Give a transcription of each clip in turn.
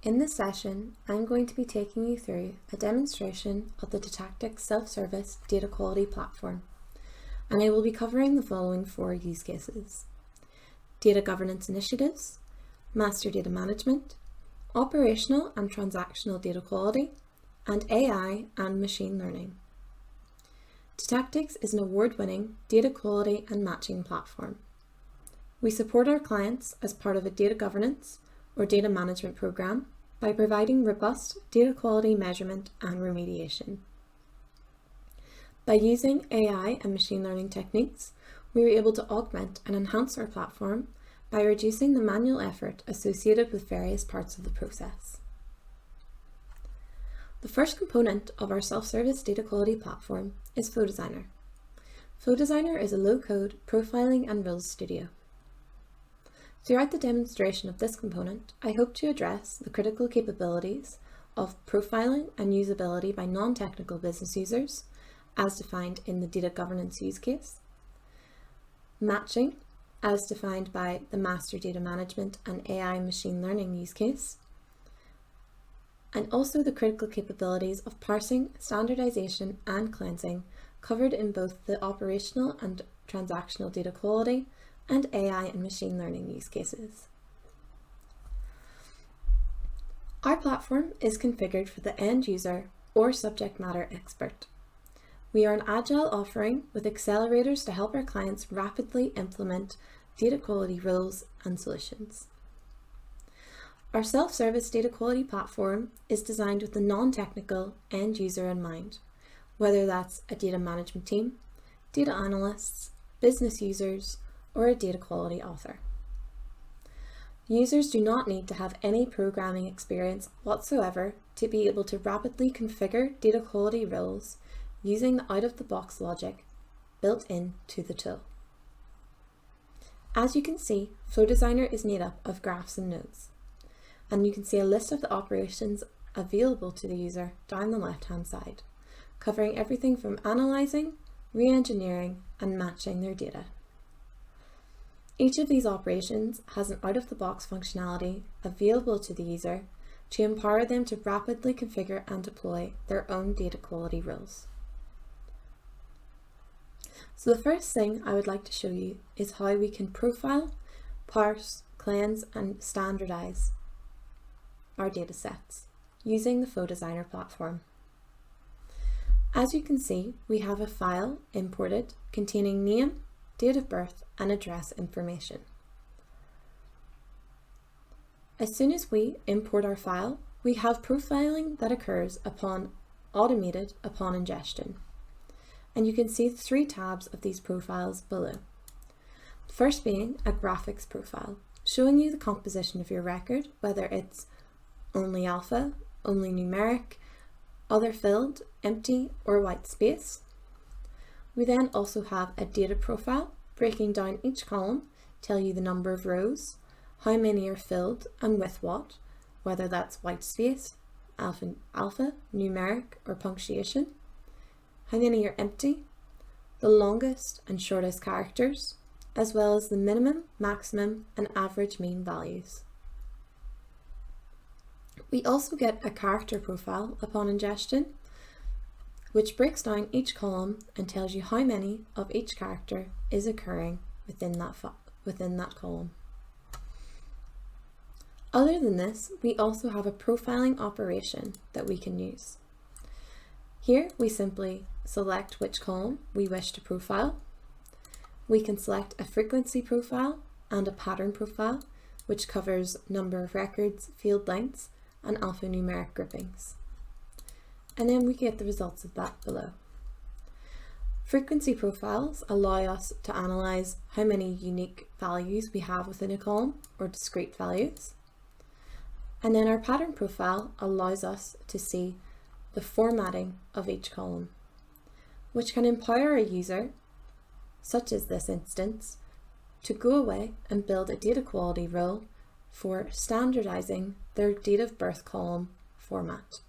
In this session, I'm going to be taking you through a demonstration of the Datactics self-service data quality platform, and I will be covering the following 4 use cases: data governance initiatives, master data management, operational and transactional data quality, and AI and machine learning. Datactics is an award-winning data quality and matching platform. We support our clients as part of a data governance or data management program by providing robust data quality measurement and remediation. By using AI and machine learning techniques, we were able to augment and enhance our platform by reducing the manual effort associated with various parts of the process. The first component of our self-service data quality platform is FlowDesigner. FlowDesigner is a low-code profiling and rules studio. Throughout the demonstration of this component, I hope to address the critical capabilities of profiling and usability by non-technical business users, as defined in the data governance use case, matching, as defined by the master data management and AI machine learning use case, and also the critical capabilities of parsing, standardization, and cleansing covered in both the operational and transactional data quality and AI and machine learning use cases. Our platform is configured for the end user or subject matter expert. We are an agile offering with accelerators to help our clients rapidly implement data quality rules and solutions. Our self-service data quality platform is designed with the non-technical end user in mind, whether that's a data management team, data analysts, business users, or a data quality author. Users do not need to have any programming experience whatsoever to be able to rapidly configure data quality rules using the out-of-the-box logic built into the tool. As you can see, FlowDesigner is made up of graphs and nodes, and you can see a list of the operations available to the user down the left-hand side, covering everything from analyzing, re-engineering, and matching their data. Each of these operations has an out-of-the-box functionality available to the user to empower them to rapidly configure and deploy their own data quality rules. So the first thing I would like to show you is how we can profile, parse, cleanse, and standardize our data sets using the FlowDesigner platform. As you can see, we have a file imported containing name, date of birth, and address information. As soon as we import our file, we have profiling that occurs automated upon ingestion. And you can see 3 tabs of these profiles below. The first being a graphics profile, showing you the composition of your record, whether it's only alpha, only numeric, other filled, empty, or white space. We then also have a data profile, breaking down each column, tell you the number of rows, how many are filled and with what, whether that's white space, alpha, numeric, or punctuation, how many are empty, the longest and shortest characters, as well as the minimum, maximum, and average mean values. We also get a character profile upon ingestion, which breaks down each column and tells you how many of each character is occurring within that column. Other than this, we also have a profiling operation that we can use. Here we simply select which column we wish to profile. We can select a frequency profile and a pattern profile, which covers number of records, field lengths, and alphanumeric groupings. And then we get the results of that below. Frequency profiles allow us to analyze how many unique values we have within a column, or discrete values. And then our pattern profile allows us to see the formatting of each column, which can empower a user, such as this instance, to go away and build a data quality rule for standardizing their date of birth column format.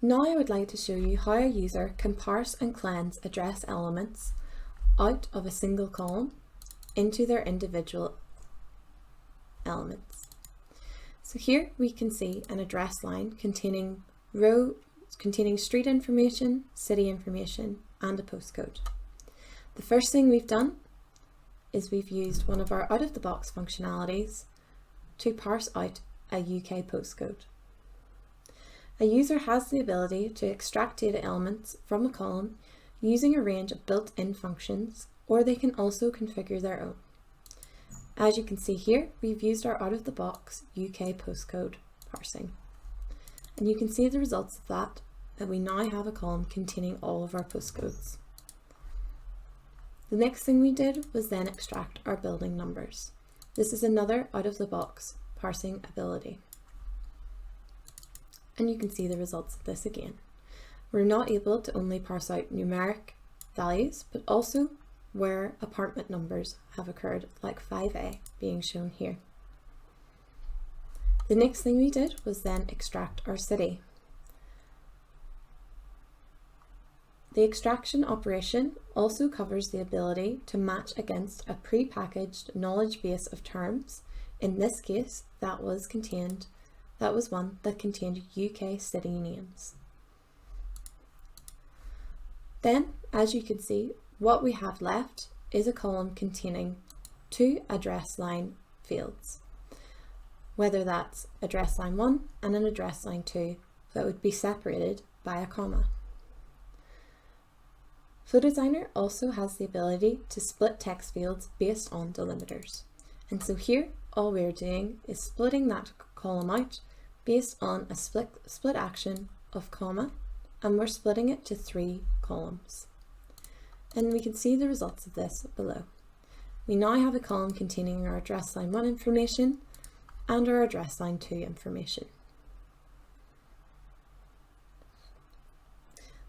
Now I would like to show you how a user can parse and cleanse address elements out of a single column into their individual elements. So here we can see an address line containing street information, city information, and a postcode. The first thing we've done is we've used one of our out-of-the-box functionalities to parse out a UK postcode. A user has the ability to extract data elements from a column using a range of built-in functions, or they can also configure their own. As you can see here, we've used our out-of-the-box UK postcode parsing. And you can see the results of that we now have a column containing all of our postcodes. The next thing we did was then extract our building numbers. This is another out-of-the-box parsing ability. And you can see the results of this again. We're not able to only parse out numeric values, but also where apartment numbers have occurred, like 5A being shown here. The next thing we did was then extract our city. The extraction operation also covers the ability to match against a pre-packaged knowledge base of terms. In this case, that was one that contained UK city names. Then, as you can see, what we have left is a column containing two address line fields, whether that's address line 1 and an address line 2 that would be separated by a comma. FlowDesigner also has the ability to split text fields based on delimiters. And so here, all we're doing is splitting that column out based on a split action of comma, and we're splitting it to 3 columns. And we can see the results of this below. We now have a column containing our address line 1 information and our address line 2 information.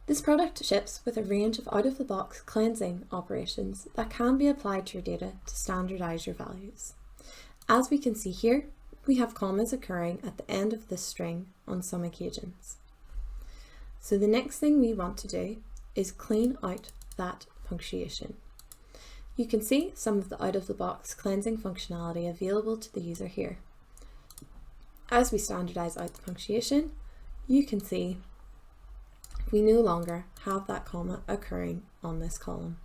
This product ships with a range of out-of-the-box cleansing operations that can be applied to your data to standardize your values. As we can see here, we have commas occurring at the end of this string on some occasions. So the next thing we want to do is clean out that punctuation. You can see some of the out-of-the-box cleansing functionality available to the user here. As we standardize out the punctuation, you can see we no longer have that comma occurring on this column.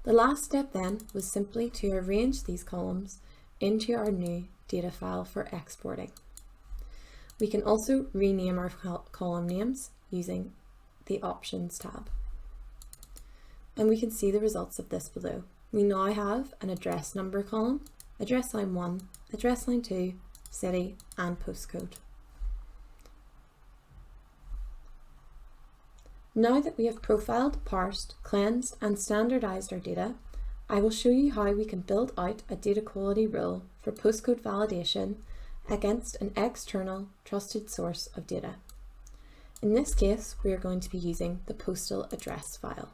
The last step then was simply to arrange these columns into our new data file for exporting. We can also rename our column names using the Options tab. And we can see the results of this below. We now have an address number column, address line 1, address line 2, city, and postcode. Now that we have profiled, parsed, cleansed, and standardized our data, I will show you how we can build out a data quality rule for postcode validation against an external trusted source of data. In this case, we are going to be using the postal address file.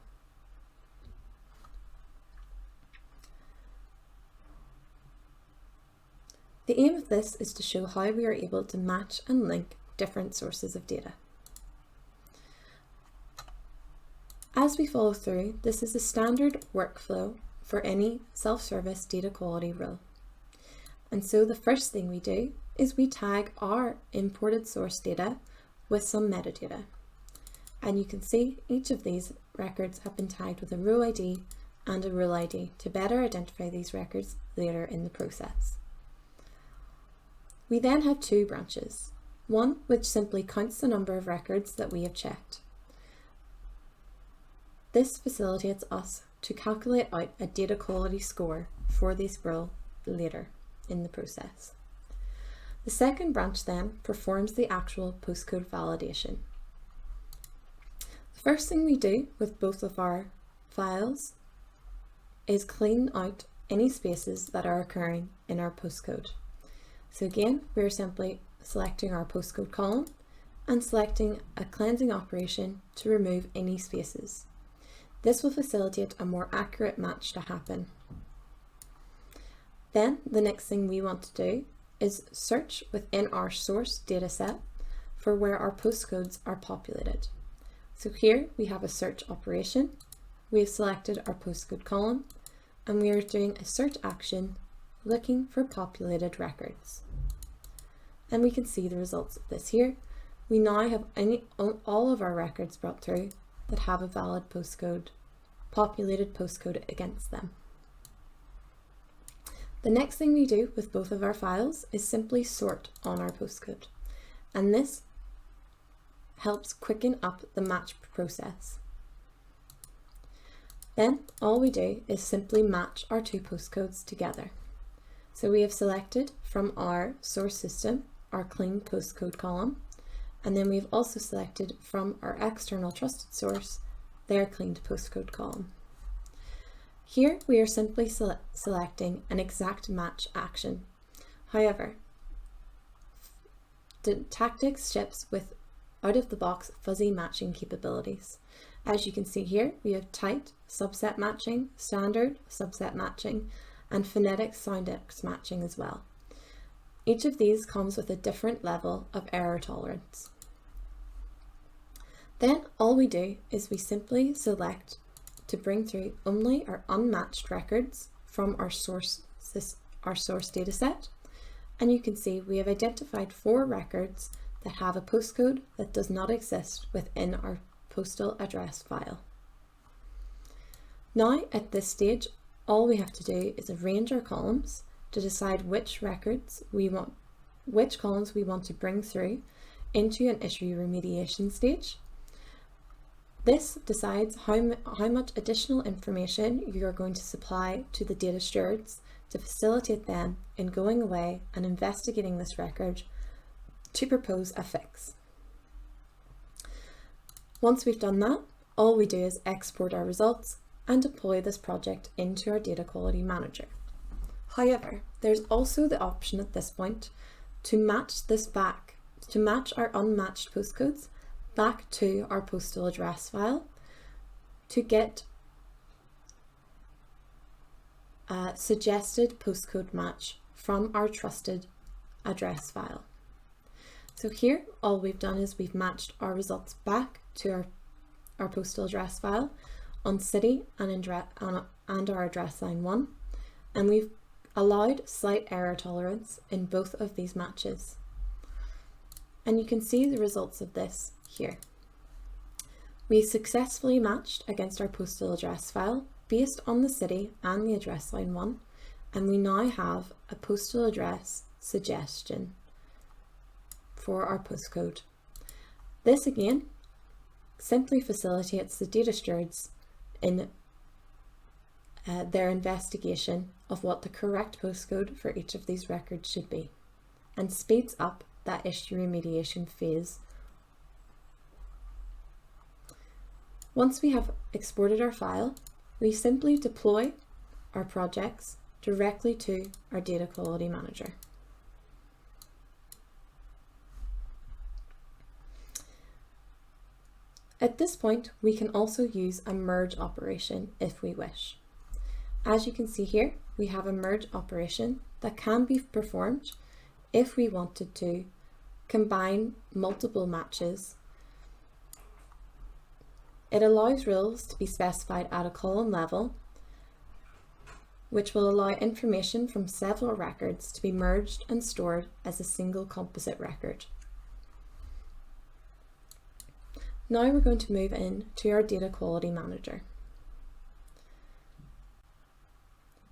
The aim of this is to show how we are able to match and link different sources of data. As we follow through, this is a standard workflow for any self-service data quality rule. And so the first thing we do is we tag our imported source data with some metadata. And you can see each of these records have been tagged with a row ID and a rule ID to better identify these records later in the process. We then have 2 branches, one which simply counts the number of records that we have checked. This facilitates us to calculate out a data quality score for this rule later in the process. The second branch then performs the actual postcode validation. The first thing we do with both of our files is clean out any spaces that are occurring in our postcode. So again, we're simply selecting our postcode column and selecting a cleansing operation to remove any spaces. This will facilitate a more accurate match to happen. Then the next thing we want to do is search within our source dataset for where our postcodes are populated. So here we have a search operation. We have selected our postcode column and we are doing a search action looking for populated records. And we can see the results of this here. We now have all of our records brought through that have a valid postcode, populated postcode against them. The next thing we do with both of our files is simply sort on our postcode. And this helps quicken up the match process. Then all we do is simply match our two postcodes together. So we have selected from our source system our clean postcode column, and then we've also selected from our external trusted source their cleaned postcode column. Here we are simply selecting an exact match action. However, Datactics ships with out-of-the-box fuzzy matching capabilities. As you can see here, we have tight subset matching, standard subset matching, and phonetic soundex matching as well. Each of these comes with a different level of error tolerance. Then all we do is we simply select to bring through only our unmatched records from our source dataset, and you can see we have identified 4 records that have a postcode that does not exist within our postal address file. Now at this stage, all we have to do is arrange our columns to decide which columns we want to bring through into an issue remediation stage. This decides how much additional information you are going to supply to the data stewards to facilitate them in going away and investigating this record to propose a fix. Once we've done that, all we do is export our results and deploy this project into our data quality manager. However, there's also the option at this point to match our unmatched postcodes back to our postal address file to get a suggested postcode match from our trusted address file. So here, all we've done is we've matched our results back to our postal address file on city and our address line 1, and we've allowed slight error tolerance in both of these matches. And you can see the results of this here. We successfully matched against our postal address file based on the city and the address line 1, and we now have a postal address suggestion for our postcode. This again simply facilitates the data stewards in their investigation of what the correct postcode for each of these records should be, and speeds up that issue remediation phase. Once we have exported our file, we simply deploy our projects directly to our data quality manager. At this point, we can also use a merge operation if we wish. As you can see here, we have a merge operation that can be performed if we wanted to combine multiple matches. It allows rules to be specified at a column level, which will allow information from several records to be merged and stored as a single composite record. Now we're going to move in to our data quality manager.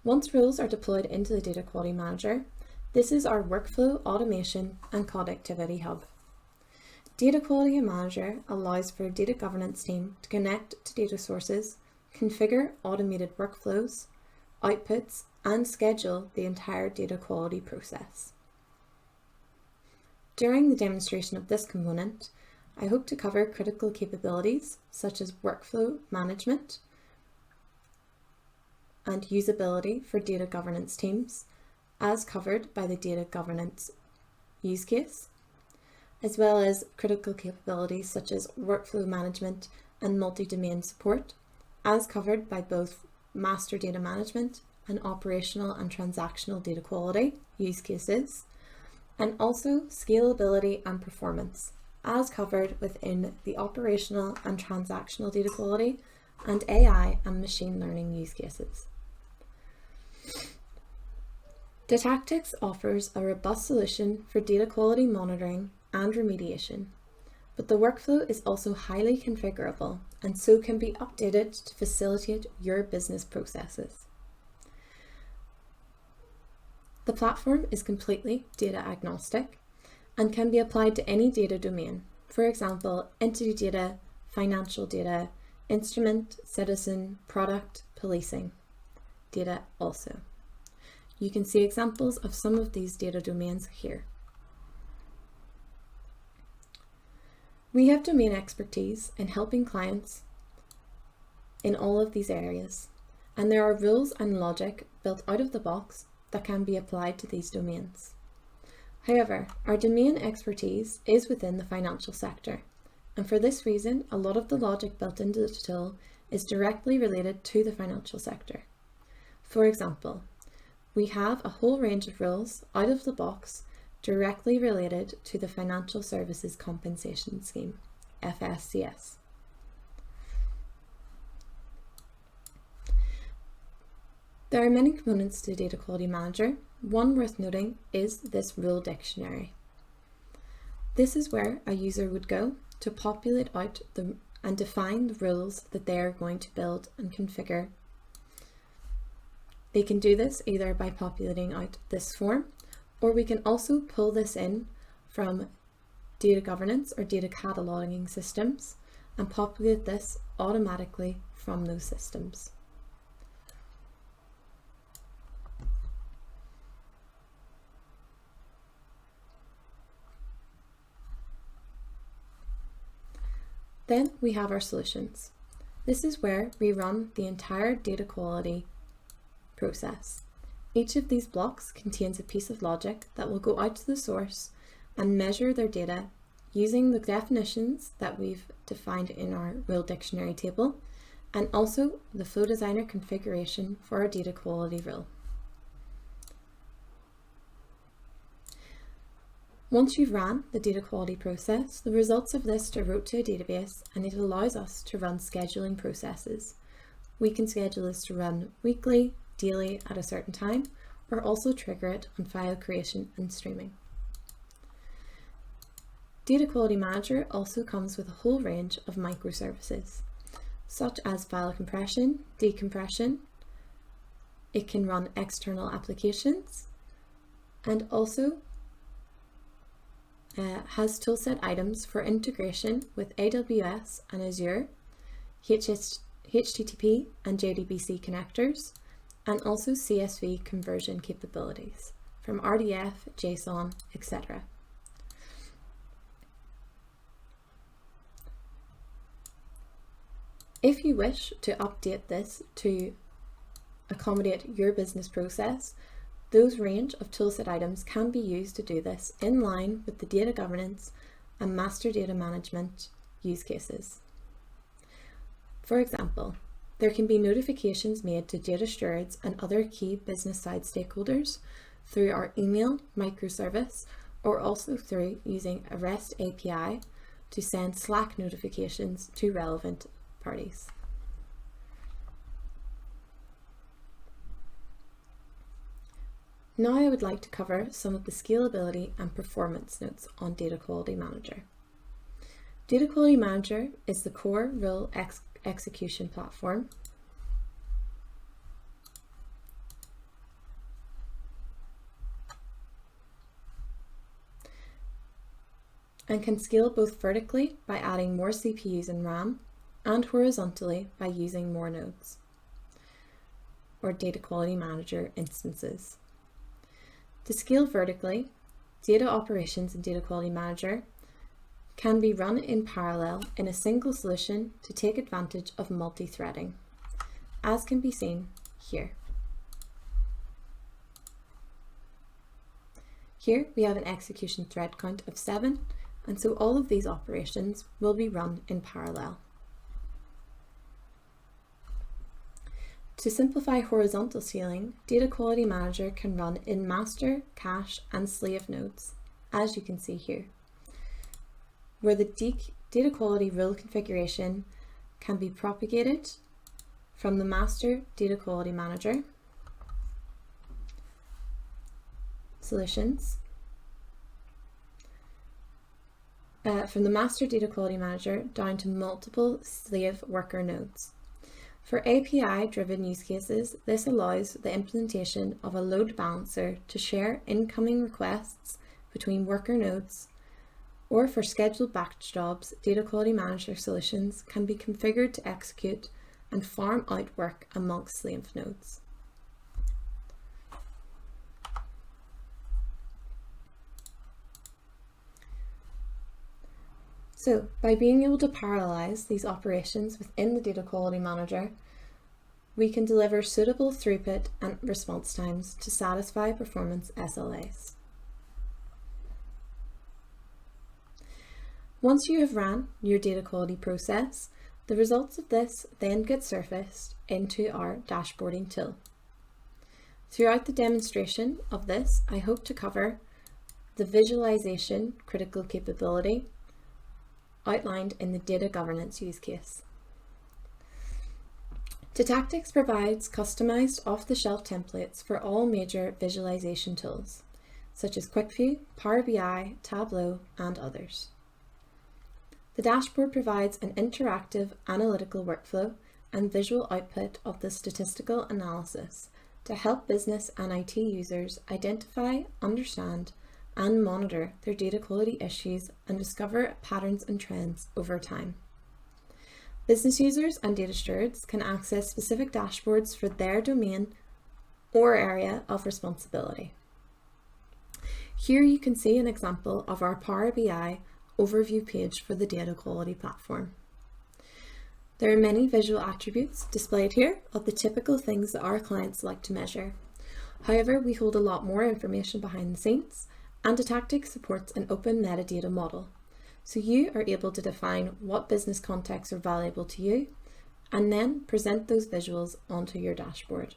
Once rules are deployed into the data quality manager, this is our workflow, automation, and connectivity hub. Data quality manager allows for a data governance team to connect to data sources, configure automated workflows, outputs, and schedule the entire data quality process. During the demonstration of this component, I hope to cover critical capabilities such as workflow management and usability for data governance teams, as covered by the data governance use case, as well as critical capabilities such as workflow management and multi-domain support, as covered by both master data management and operational and transactional data quality use cases, and also scalability and performance, as covered within the operational and transactional data quality and AI and machine learning use cases. Datactics offers a robust solution for data quality monitoring and remediation, but the workflow is also highly configurable and so can be updated to facilitate your business processes. The platform is completely data agnostic and can be applied to any data domain, for example, entity data, financial data, instrument, citizen, product, policing data also. You can see examples of some of these data domains here. We have domain expertise in helping clients in all of these areas, and there are rules and logic built out of the box that can be applied to these domains. However, our domain expertise is within the financial sector, and for this reason, a lot of the logic built into the tool is directly related to the financial sector. For example, we have a whole range of rules out of the box directly related to the Financial Services Compensation Scheme, FSCS. There are many components to Data Quality Manager. One worth noting is this rule dictionary. This is where a user would go to populate out and define the rules that they are going to build and configure. They can do this either by populating out this form, or we can also pull this in from data governance or data cataloging systems and populate this automatically from those systems. Then we have our solutions. This is where we run the entire data quality process. Each of these blocks contains a piece of logic that will go out to the source and measure their data using the definitions that we've defined in our rule dictionary table, and also the Flow Designer configuration for our data quality rule. Once you've ran the data quality process, the results of this are wrote to a database, and it allows us to run scheduling processes. We can schedule this to run weekly, daily at a certain time, or also trigger it on file creation and streaming. Data Quality Manager also comes with a whole range of microservices, such as file compression, decompression. It can run external applications, and also has toolset items for integration with AWS and Azure, HTTP and JDBC connectors, and also CSV conversion capabilities from RDF, JSON, etc. If you wish to update this to accommodate your business process, those range of toolset items can be used to do this in line with the data governance and master data management use cases. For example, there can be notifications made to data stewards and other key business side stakeholders through our email microservice, or also through using a REST API to send Slack notifications to relevant parties. Now I would like to cover some of the scalability and performance notes on Data Quality Manager. Data Quality Manager is the core rule execution platform. And can scale both vertically by adding more CPUs and RAM, and horizontally by using more nodes, or Data Quality Manager instances. To scale vertically, data operations in Data Quality Manager can be run in parallel in a single solution to take advantage of multi-threading, as can be seen here. Here we have an execution thread count of 7, and so all of these operations will be run in parallel. To simplify horizontal scaling, Data Quality Manager can run in master, cache, and slave nodes, as you can see here, where the data quality rule configuration can be propagated from the master Data Quality Manager solutions from the master data quality manager down to multiple slave worker nodes. For API-driven use cases, this allows the implementation of a load balancer to share incoming requests between worker nodes, or for scheduled batch jobs, data quality manager solutions can be configured to execute and farm out work amongst slave nodes. So, by being able to parallelize these operations within the data quality manager, we can deliver suitable throughput and response times to satisfy performance SLAs. Once you have ran your data quality process, the results of this then get surfaced into our dashboarding tool. Throughout the demonstration of this, I hope to cover the visualization critical capability outlined in the data governance use case. Datactics provides customized off-the-shelf templates for all major visualization tools, such as QuickView, Power BI, Tableau, and others. The dashboard provides an interactive analytical workflow and visual output of the statistical analysis to help business and IT users identify, understand, and monitor their data quality issues and discover patterns and trends over time. Business users and data stewards can access specific dashboards for their domain or area of responsibility. Here you can see an example of our Power BI overview page for the data quality platform. There are many visual attributes displayed here of the typical things that our clients like to measure. However, we hold a lot more information behind the scenes, and Datactics supports an open metadata model. So you are able to define what business contexts are valuable to you and then present those visuals onto your dashboard.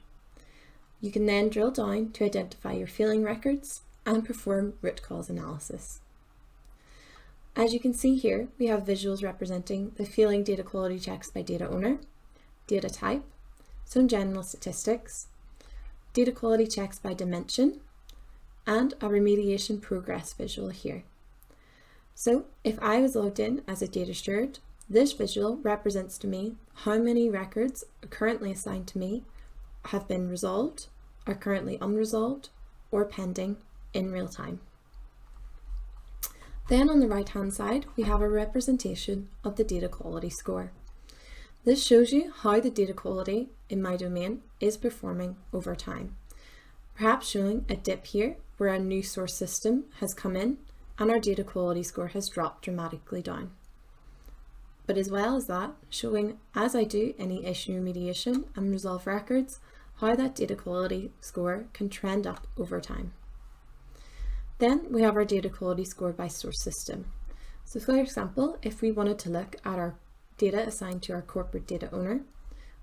You can then drill down to identify your failing records and perform root cause analysis. As you can see here, we have visuals representing the failing data quality checks by data owner, data type, some general statistics, data quality checks by dimension, and a remediation progress visual here. So if I was logged in as a data steward, this visual represents to me how many records currently assigned to me have been resolved, are currently unresolved, or pending in real time. Then on the right hand side, we have a representation of the data quality score. This shows you how the data quality in my domain is performing over time. Perhaps showing a dip here where a new source system has come in and our data quality score has dropped dramatically down. But as well as that, showing as I do any issue remediation and resolve records, how that data quality score can trend up over time. Then we have our data quality score by source system. So for example, if we wanted to look at our data assigned to our corporate data owner,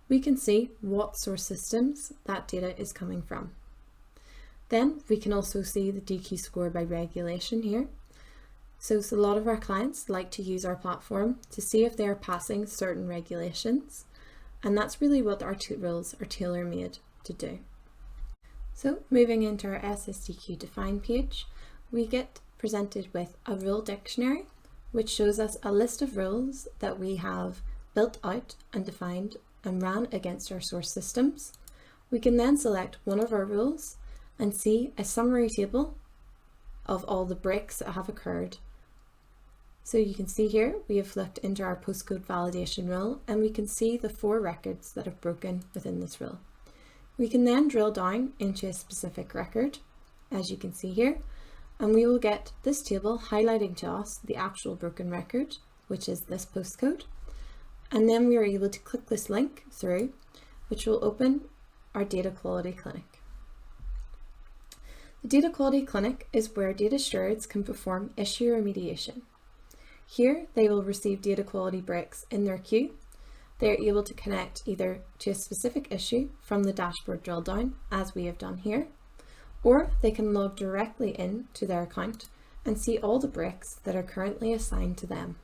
we can see what source systems that data is coming from. Then we can also see the DQ score by regulation here. So a lot of our clients like to use our platform to see if they are passing certain regulations, and that's really what our rules are tailor-made to do. So moving into our SSDQ define page, we get presented with a rule dictionary, which shows us a list of rules that we have built out and defined and ran against our source systems. We can then select one of our rules and see a summary table of all the breaks that have occurred. So you can see here, we have looked into our postcode validation rule and we can see the 4 records that have broken within this rule. We can then drill down into a specific record, as you can see here, and we will get this table highlighting to us the actual broken record, which is this postcode. And then we are able to click this link through, which will open our data quality clinic. The data quality clinic is where data stewards can perform issue remediation. Here they will receive data quality breaks in their queue. They are able to connect either to a specific issue from the dashboard drill down, as we have done here, or they can log directly in to their account and see all the breaks that are currently assigned to them.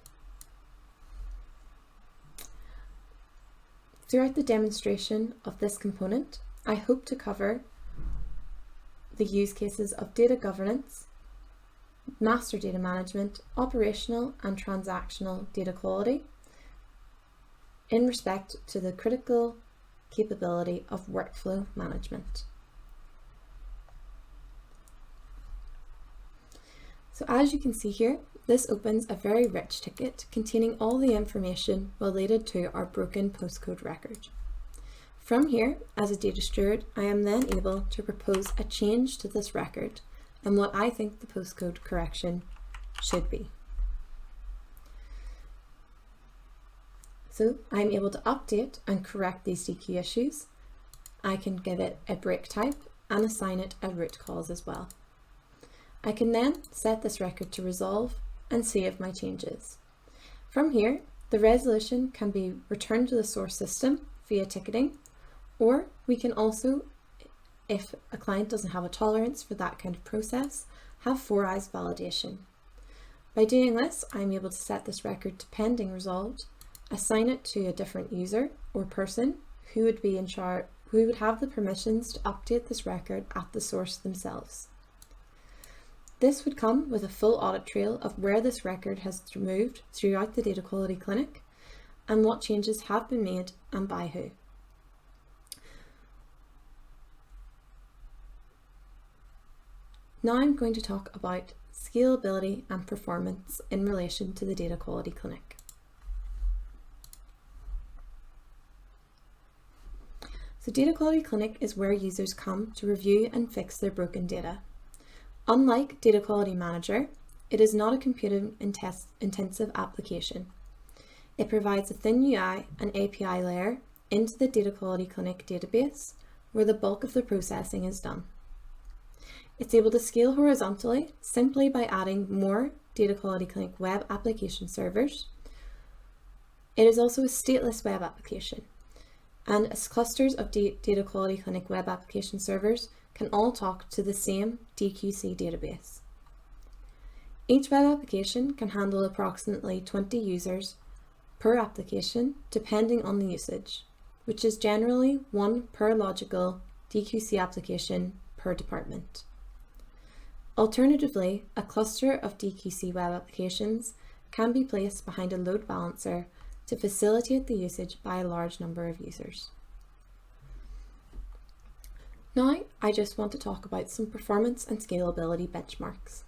Throughout the demonstration of this component, I hope to cover the use cases of data governance, master data management, operational and transactional data quality in respect to the critical capability of workflow management. So as you can see here, this opens a very rich ticket containing all the information related to our broken postcode record. From here, as a data steward, I am then able to propose a change to this record and what I think the postcode correction should be. So I'm able to update and correct these DQ issues. I can give it a break type and assign it a root cause as well. I can then set this record to resolve and save my changes. From here, the resolution can be returned to the source system via ticketing, or we can also, if a client doesn't have a tolerance for that kind of process, have 4 eyes validation. By doing this, I'm able to set this record to pending resolved, assign it to a different user or person who would be in charge, who would have the permissions to update this record at the source themselves. This would come with a full audit trail of where this record has moved throughout the data quality clinic and what changes have been made and by who. Now I'm going to talk about scalability and performance in relation to the data quality clinic. So Data Quality Clinic is where users come to review and fix their broken data. Unlike Data Quality Manager, it is not a computing-intensive application. It provides a thin UI and API layer into the Data Quality Clinic database, where the bulk of the processing is done. It's able to scale horizontally simply by adding more Data Quality Clinic web application servers. It is also a stateless web application, and as clusters of Data Quality Clinic web application servers can all talk to the same DQC database. Each web application can handle approximately 20 users per application depending on the usage, which is generally 1 per logical DQC application per department. Alternatively, a cluster of DQC web applications can be placed behind a load balancer to facilitate the usage by a large number of users. Now, I just want to talk about some performance and scalability benchmarks.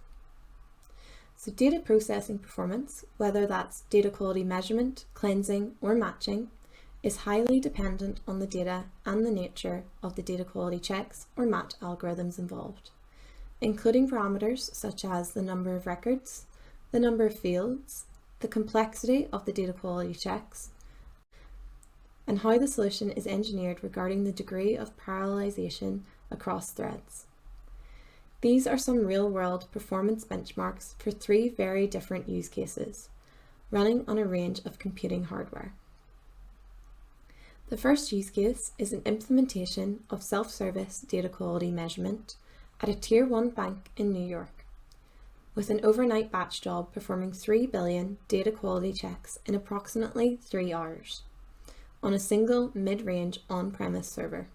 So data processing performance, whether that's data quality measurement, cleansing, or matching, is highly dependent on the data and the nature of the data quality checks or match algorithms involved, including parameters such as the number of records, the number of fields, the complexity of the data quality checks, and how the solution is engineered regarding the degree of parallelization across threads. These are some real-world performance benchmarks for 3 very different use cases, running on a range of computing hardware. The first use case is an implementation of self-service data quality measurement at a Tier 1 bank in New York, with an overnight batch job performing 3 billion data quality checks in approximately 3 hours on a single mid-range on-premise server.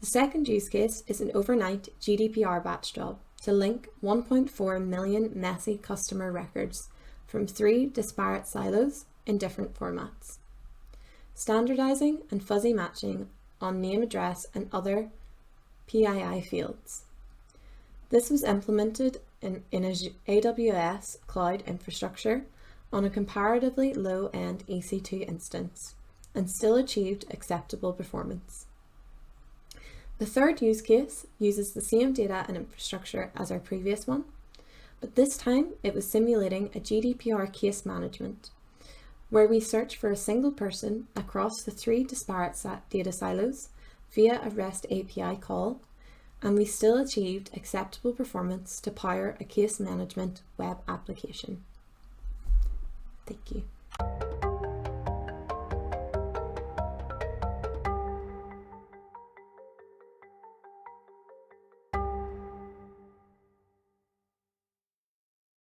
The second use case is an overnight GDPR batch job to link 1.4 million messy customer records from 3 disparate silos in different formats, standardizing and fuzzy matching on name, address, and other PII fields. This was implemented in an AWS cloud infrastructure on a comparatively low-end EC2 instance and still achieved acceptable performance. The third use case uses the same data and infrastructure as our previous one, but this time it was simulating a GDPR case management, where we search for a single person across the 3 disparate data silos via a REST API call, and we still achieved acceptable performance to power a case management web application. Thank you.